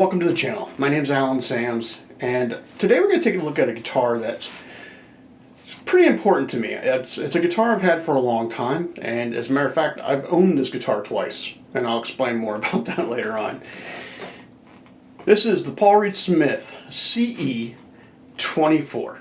Welcome to the channel. My name is Alan Sams, and today we're going to take a look at a guitar that's pretty important to me. It's a guitar I've had for a long time, and as a matter of fact, I've owned this guitar twice, and I'll explain more about that later on. This is the Paul Reed Smith CE24.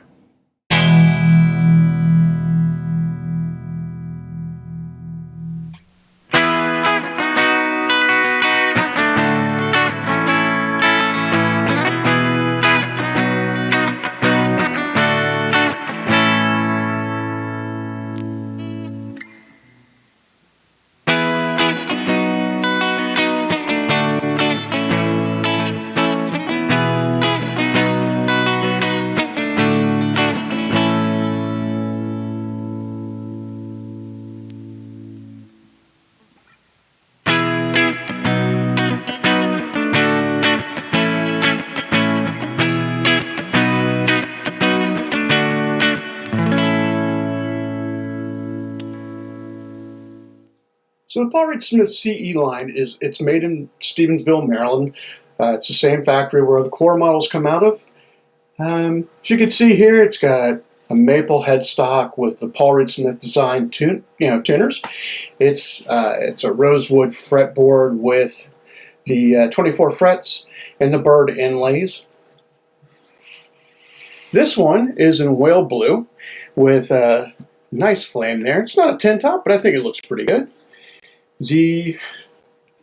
So the Paul Reed Smith CE line it's made in Stevensville, Maryland. It's the same factory where the core models come out of. As you can see here, it's got a maple headstock with the Paul Reed Smith design tuners. It's a rosewood fretboard with the 24 frets and the bird inlays. This one is in whale blue with a nice flame there. It's not a tin top, but I think it looks pretty good. You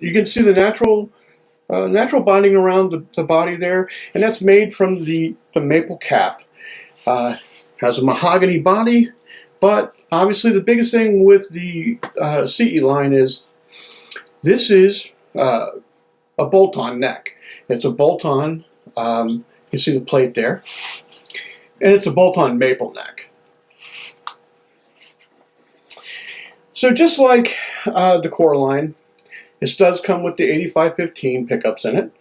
can see the natural binding around the body there, and that's made from the maple cap. Has a mahogany body, but obviously the biggest thing with the CE line is this is a bolt-on neck. It's a bolt-on, you can see the plate there, and it's a bolt-on maple neck. So just like the core line, this does come with the 8515 pickups in it.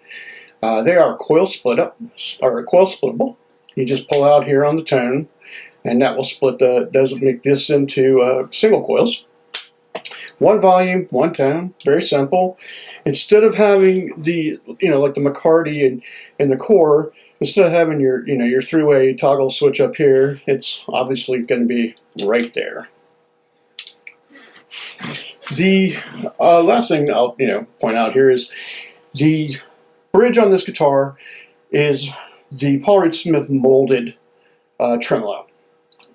They are coil splittable. You just pull out here on the tone, and that will split does make this into single coils. One volume, one tone, very simple. Instead of having the like the McCarty and the core, instead of having your three-way toggle switch up here, it's obviously going to be right there. The last thing I'll point out here is the bridge on this guitar is the Paul Reed Smith molded tremolo,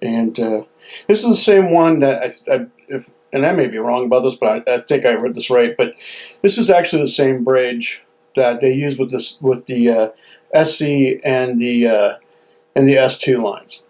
and this is the same one that and I may be wrong about this, but I think I read this right. But this is actually the same bridge that they use with the SC and the S2 lines.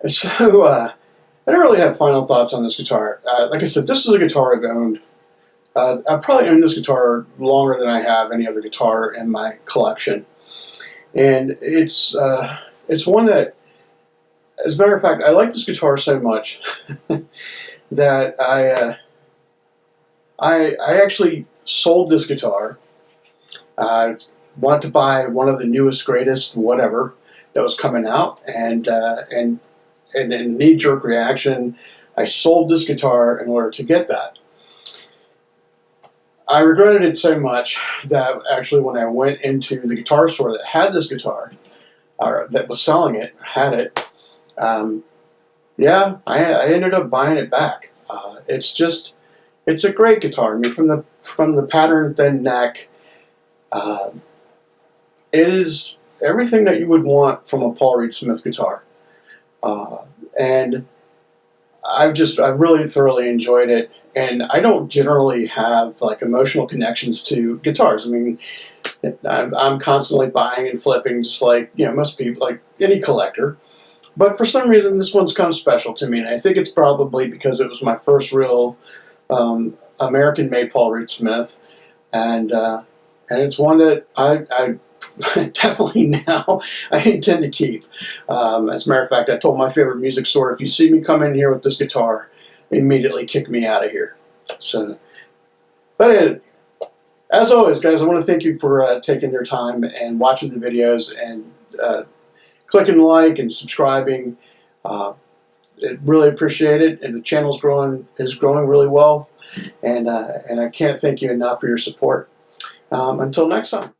So I don't really have final thoughts on this guitar. Like I said, this is a guitar I've owned. I've probably owned this guitar longer than I have any other guitar in my collection, and it's one that, as a matter of fact, I like this guitar so much that I actually sold this guitar. I wanted to buy one of the newest, greatest, whatever that was coming out, and in a knee-jerk reaction, I sold this guitar in order to get that. I regretted it so much that actually when I went into the guitar store that had this guitar, or that was selling it, had it, yeah, I ended up buying it back. It's a great guitar. I mean, from the pattern thin neck, it is everything that you would want from a Paul Reed Smith guitar. And I really thoroughly enjoyed it. And I don't generally have like emotional connections to guitars. I mean, I'm constantly buying and flipping, just like, you know, most people, like any collector. But for some reason, this one's kind of special to me, and I think it's probably because it was my first real American-made Paul Reed Smith, and it's one that I definitely now I intend to keep. As a matter of fact, I told my favorite music store, if you see me come in here with this guitar, immediately kick me out of here. So, but as always, guys, I want to thank you for taking your time and watching the videos and clicking like and subscribing. Really appreciate it, and the channel's growing really well, and I can't thank you enough for your support. Until next time.